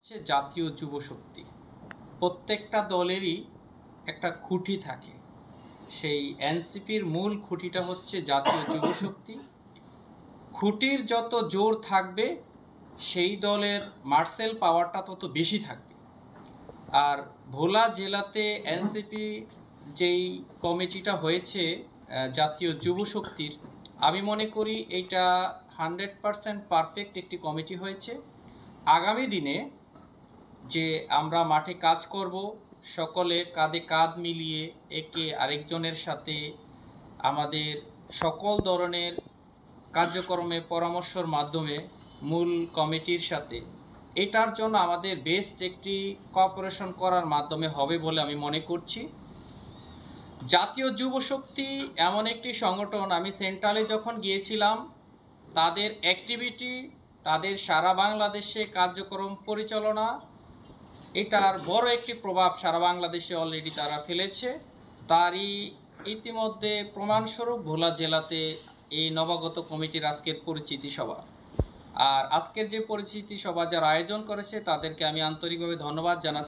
হচ্ছে জাতীয় যুব শক্তি। প্রত্যেকটা দলেরই একটা খুঁটি থাকে। সেই এনসিপির মূল খুঁটিটা হচ্ছে জাতীয় যুব শক্তি। খুঁটির যত জোর থাকবে সেই দলের মার্সেল পাওয়ারটা তত বেশি থাকবে। আর ভোলা জেলাতে এনসিপি যেই কমিটিটা হয়েছে জাতীয় যুব শক্তির, আমি মনে করি এটা 100% পারফেক্ট একটি কমিটি হয়েছে। আগামী দিনে যে আমরা মাঠে কাজ করব, সকলে কাঁধে কাঁধ মিলিয়ে একে আরেকজনের সাথে আমাদের সকল ধরনের কার্যক্রমে পরামর্শের মাধ্যমে মূল কমিটির সাথে এটার জন্য আমাদের বেস্ট একটি কোঅপারেশন করার মাধ্যমে হবে বলে আমি মনে করছি। জাতীয় যুব শক্তি এমন একটি সংগঠন, আমি সেন্ট্রালে যখন গিয়েছিলাম তাদের অ্যাক্টিভিটি, তাদের সারা বাংলাদেশে কার্যক্রম পরিচালনা, এটার বড় একটি প্রভাব সারা বাংলাদেশে অলরেডি তারা ফেলেছে। তারই ইতিমধ্যে প্রমাণস্বরূপ ভোলা জেলাতে এই নবাগত কমিটির আজকের পরিচিতি সভা। আর আজকের যে পরিচিতি সভা যারা আয়োজন করেছে তাদেরকে আমি আন্তরিকভাবে ধন্যবাদ জানাচ্ছি।